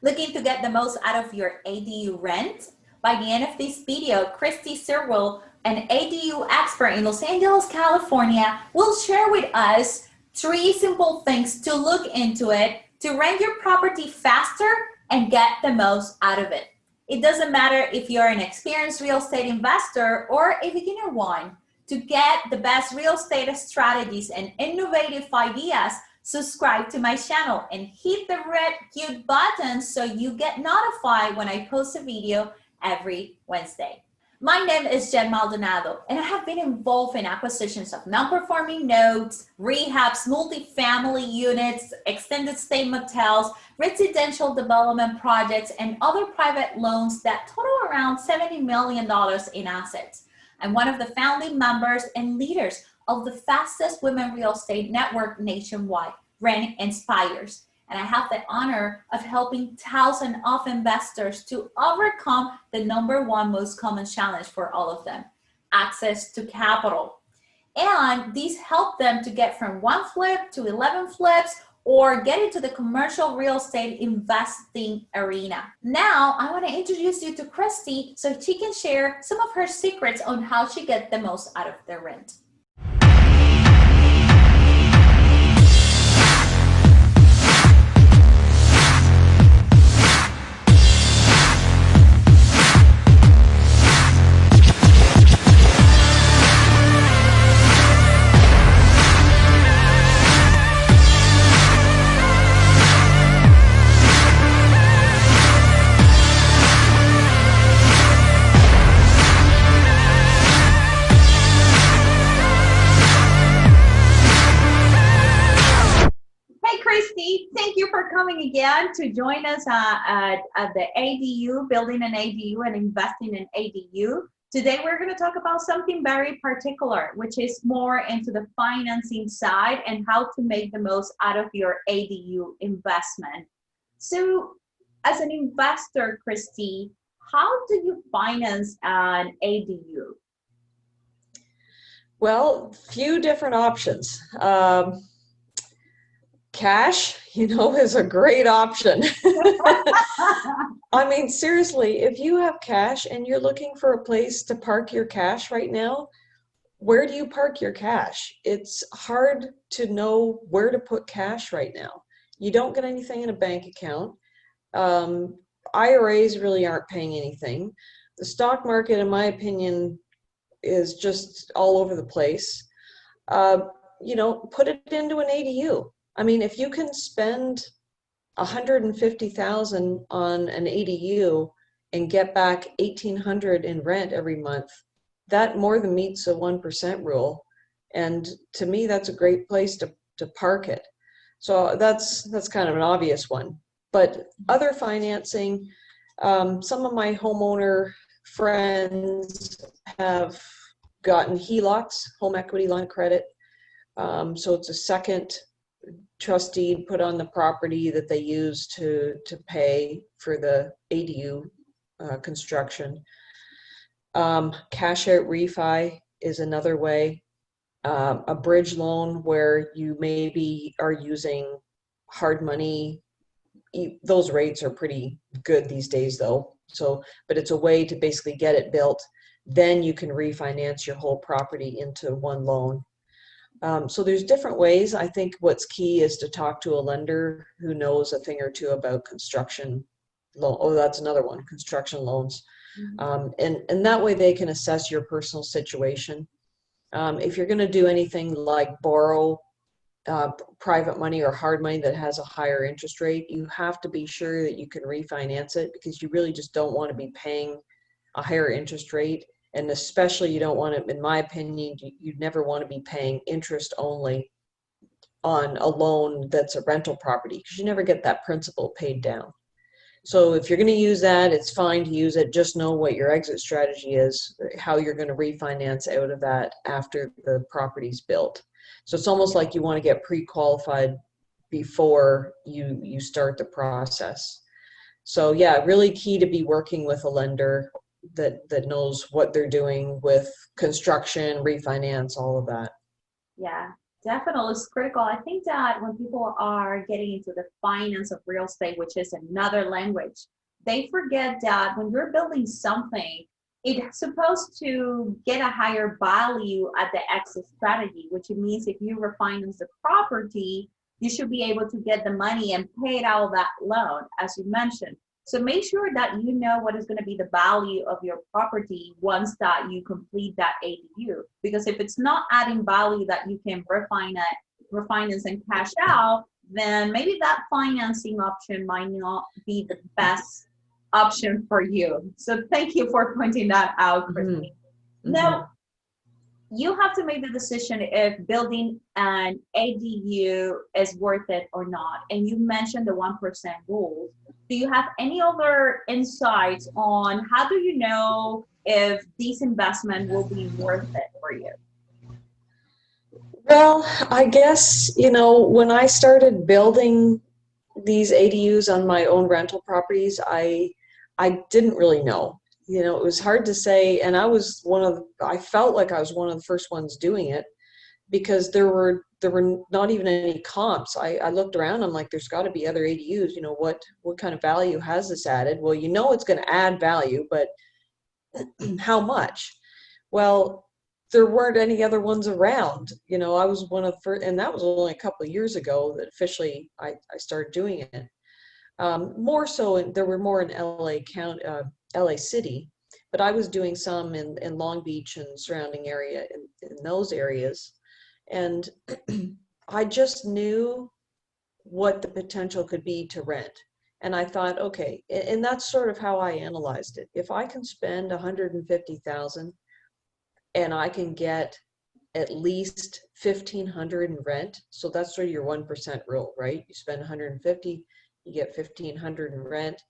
Looking to get the most out of your ADU rent? By the end of this video, Kristi Cirtwill, an ADU expert in Los Angeles, California, will share with us 3 simple things to look into it to rent your property faster and get the most out of it. It doesn't matter if you're an experienced real estate investor or a beginner one. To get the best real estate strategies and innovative ideas, subscribe to my channel and hit the red cute button so you get notified when I post a video every Wednesday. My name is Jen Maldonado, and I have been involved in acquisitions of non-performing notes, rehabs, multifamily units, extended stay motels, residential development projects, and other private loans that total around $70 million in assets. I'm one of the founding members and leaders of the fastest women real estate network nationwide, Rent Inspires. And I have the honor of helping thousands of investors to overcome the #1 most common challenge for all of them, access to capital. And these help them to get from 1 flip to 11 flips or get into the commercial real estate investing arena. Now, I want to introduce you to Kristi so she can share some of her secrets on how she gets the most out of their rent. Thank you for coming again to join us at the ADU, building an ADU and investing in ADU. Today, we're going to talk about something very particular, which is more into the financing side and how to make the most out of your ADU investment. So as an investor, Kristi, how do you finance an ADU? Well, few different options. Cash, is a great option. I mean, seriously, if you have cash and you're looking for a place to park your cash right now, where do you park your cash? It's hard to know where to put cash right now. You don't get anything in a bank account. IRAs really aren't paying anything. The stock market, in my opinion, is just all over the place. Put it into an ADU. I mean, if you can spend $150,000 on an ADU and get back $1,800 in rent every month, that more than meets the 1% rule. And to me, that's a great place to park it. So that's kind of an obvious one. But other financing, some of my homeowner friends have gotten HELOCs, home equity line of credit. So it's a second trust deed put on the property that they use to pay for the ADU construction. Cash out refi is another way. A bridge loan where you maybe are using hard money. Those rates are pretty good these days though. But it's a way to basically get it built. Then you can refinance your whole property into one loan. So there's different ways. I think what's key is to talk to a lender who knows a thing or two about construction loan. Oh, that's another one, construction loans. Mm-hmm. And that way they can assess your personal situation. If you're going to do anything like borrow private money or hard money that has a higher interest rate, you have to be sure that you can refinance it, because you really just don't want to be paying a higher interest rate. And especially you don't want to, in my opinion, you'd never want to be paying interest only on a loan that's a rental property, because you never get that principal paid down. So if you're going to use that, it's fine to use it. Just know what your exit strategy is, how you're going to refinance out of that after the property's built. So it's almost like you want to get pre-qualified before you start the process. So yeah, really key to be working with a lender that knows what they're doing with construction, refinance, all of that. Yeah, Definitely, it's critical. I think that when people are getting into the finance of real estate, which is another language, they forget that when you're building something, it's supposed to get a higher value at the exit strategy, which means if you refinance the property, you should be able to get the money and pay it out of that loan, as you mentioned. So make sure that you know what is going to be the value of your property once that you complete that ADU. Because if it's not adding value that you can refinance and cash out, then maybe that financing option might not be the best option for you. So thank you for pointing that out, Kristi. Now, you have to make the decision if building an ADU is worth it or not. And you mentioned the 1% rule. Do you have any other insights on how do you know if this investment will be worth it for you? Well, I guess, when I started building these ADUs on my own rental properties, I didn't really know. It was hard to say, and I felt like I was one of the first ones doing it because there were not even any comps. I looked around, I'm like, there's got to be other ADUs. What kind of value has this added? Well, it's going to add value, but how much? Well, there weren't any other ones around. I was one of the first, and that was only a couple of years ago that officially I started doing it. More so, there were more in LA County, LA City, but I was doing some in Long Beach and surrounding area in those areas. And I just knew what the potential could be to rent. And I thought, okay, and that's sort of how I analyzed it. If I can spend $150,000 and I can get at least $1,500 in rent, so that's sort of your 1% rule, right? You spend 150, you get 1,500 in rent,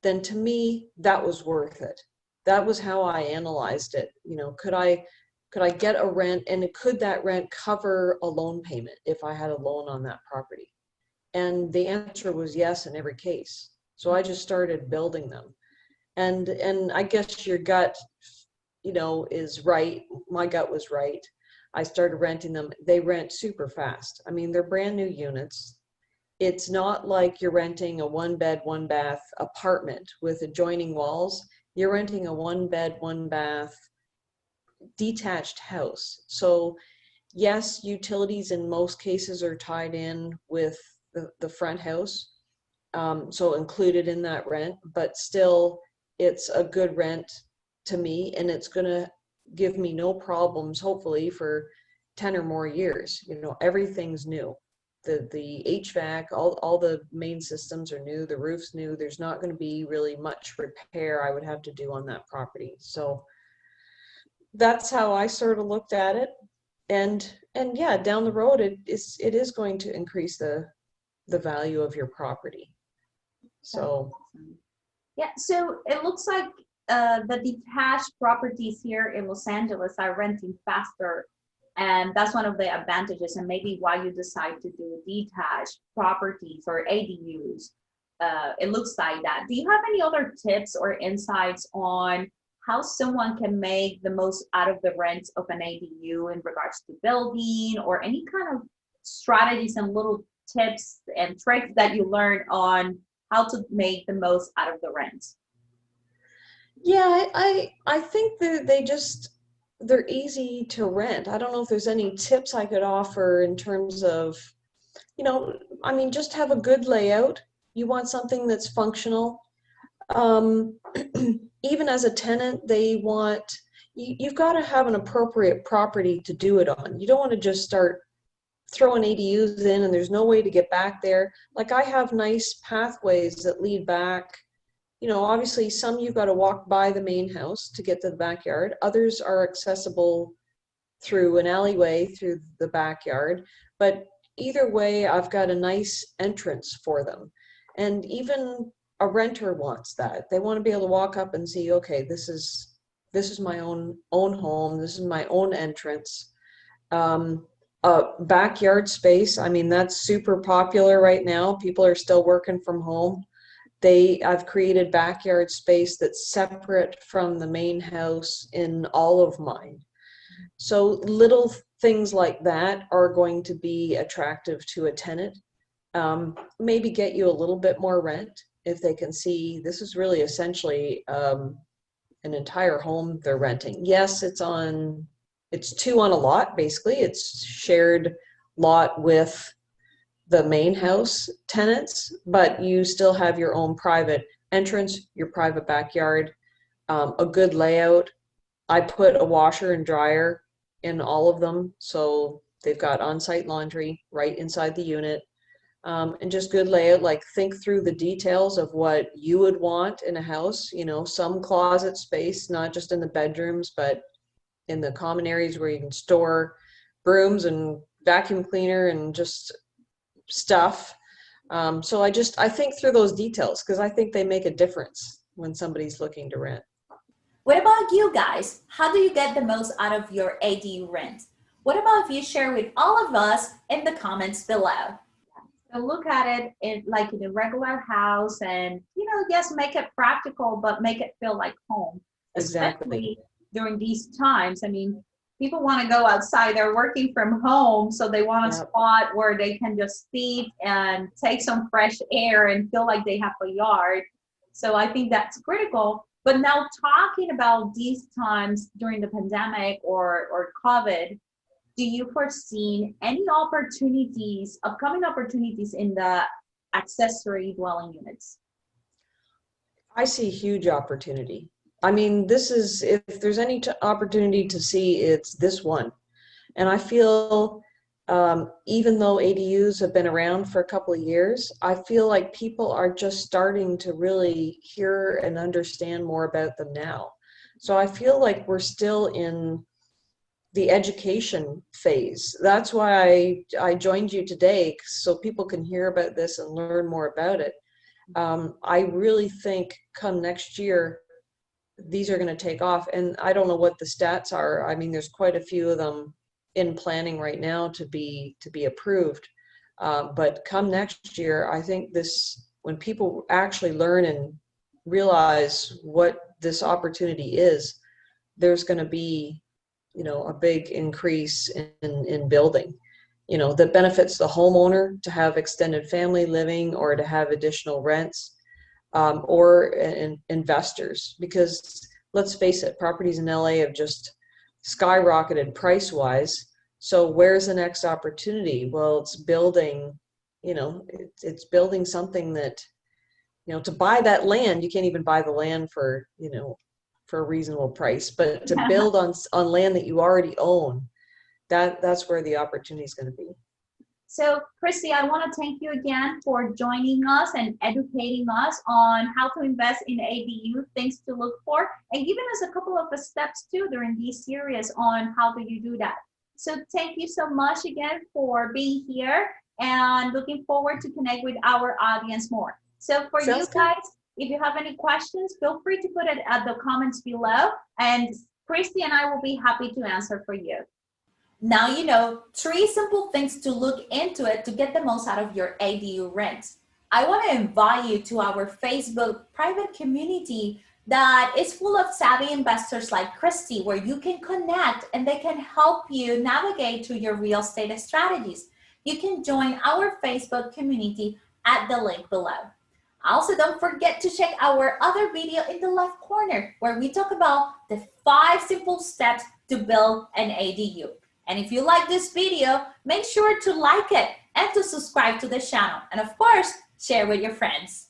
then to me, that was worth it. That was how I analyzed it. Could I get a rent, and could that rent cover a loan payment if I had a loan on that property? And the answer was yes in every case. So I just started building them. And I guess your gut, is right. My gut was right. I started renting them. They rent super fast. I mean, they're brand new units. It's not like you're renting a 1-bed, 1-bath apartment with adjoining walls. You're renting a 1-bed, 1-bath detached house. So yes, utilities in most cases are tied in with the front house. So included in that rent, but still it's a good rent to me, and it's going to give me no problems, hopefully, for 10 or more years. Everything's new. The HVAC, all the main systems are new, the roof's new. There's not going to be really much repair I would have to do on that property. So that's how I sort of looked at it. And yeah, down the road, it is going to increase the value of your property. So yeah, so it looks like the detached properties here in Los Angeles are renting faster, and that's one of the advantages, and maybe why you decide to do detached properties or ADUs. It looks like that. Do you have any other tips or insights on how someone can make the most out of the rent of an ADU in regards to building, or any kind of strategies and little tips and tricks that you learned on how to make the most out of the rent? yeah, I think they're easy to rent. I don't know if there's any tips I could offer in terms of, just have a good layout. You want something that's functional. Even as a tenant, you've got to have an appropriate property to do it on. You don't want to just start throwing ADUs in and there's no way to get back there. Like, I have nice pathways that lead back. Obviously some you've got to walk by the main house to get to the backyard. Others are accessible through an alleyway through the backyard. But either way, I've got a nice entrance for them. And even a renter wants that. They want to be able to walk up and see, okay, this is my own home. This is my own entrance. Backyard space. I mean, that's super popular right now. People are still working from home. I've created backyard space that's separate from the main house in all of mine. So little things like that are going to be attractive to a tenant. Maybe get you a little bit more rent if they can see this is really essentially an entire home they're renting. Yes, it's two on a lot, basically. It's shared lot with the main house tenants, but you still have your own private entrance, your private backyard, a good layout. I put a washer and dryer in all of them, so they've got on-site laundry right inside the unit. And just good layout, like think through the details of what you would want in a house, some closet space, not just in the bedrooms, but in the common areas where you can store brooms and vacuum cleaner and just stuff. So I think through those details because I think they make a difference when somebody's looking to rent. What about you guys? How do you get the most out of your ADU rent? What about if you share with all of us in the comments below? So look at it like in a regular house and, yes, make it practical, but make it feel like home. Exactly. Especially during these times. I mean, people want to go outside. They're working from home, so they want a spot where they can just sit and take some fresh air and feel like they have a yard. So I think that's critical. But now talking about these times during the pandemic or COVID, do you foresee any opportunities, upcoming opportunities in the accessory dwelling units? I see huge opportunity. I mean, if there's any opportunity to see, it's this one. And I feel, even though ADUs have been around for a couple of years, I feel like people are just starting to really hear and understand more about them now. So I feel like we're still in the education phase. That's why I joined you today, so people can hear about this and learn more about it. I really think come next year, these are going to take off. And I don't know what the stats are. I mean, there's quite a few of them in planning right now to be approved. But come next year, I think when people actually learn and realize what this opportunity is, there's going to be, a big increase in building, that benefits the homeowner to have extended family living or to have additional rents. Or investors, because let's face it, properties in LA have just skyrocketed price-wise. So where's the next opportunity? Well, it's building, it's building something that, to buy that land, you can't even buy the land for, for a reasonable price, but to build on land that you already own, that's where the opportunity is going to be. So, Kristi, I want to thank you again for joining us and educating us on how to invest in ADU, things to look for, and giving us a couple of steps too during this series on how do you do that. So thank you so much again for being here and looking forward to connect with our audience more. So for you guys, if you have any questions, feel free to put it at the comments below, and Kristi and I will be happy to answer for you. Now you know 3 simple things to look into it to get the most out of your ADU rent. I want to invite you to our Facebook private community that is full of savvy investors like Kristi, where you can connect and they can help you navigate through your real estate strategies. You can join our Facebook community at the link below. Also, don't forget to check our other video in the left corner where we talk about the 5 simple steps to build an ADU. And if you like this video, make sure to like it and to subscribe to the channel. And of course, share with your friends.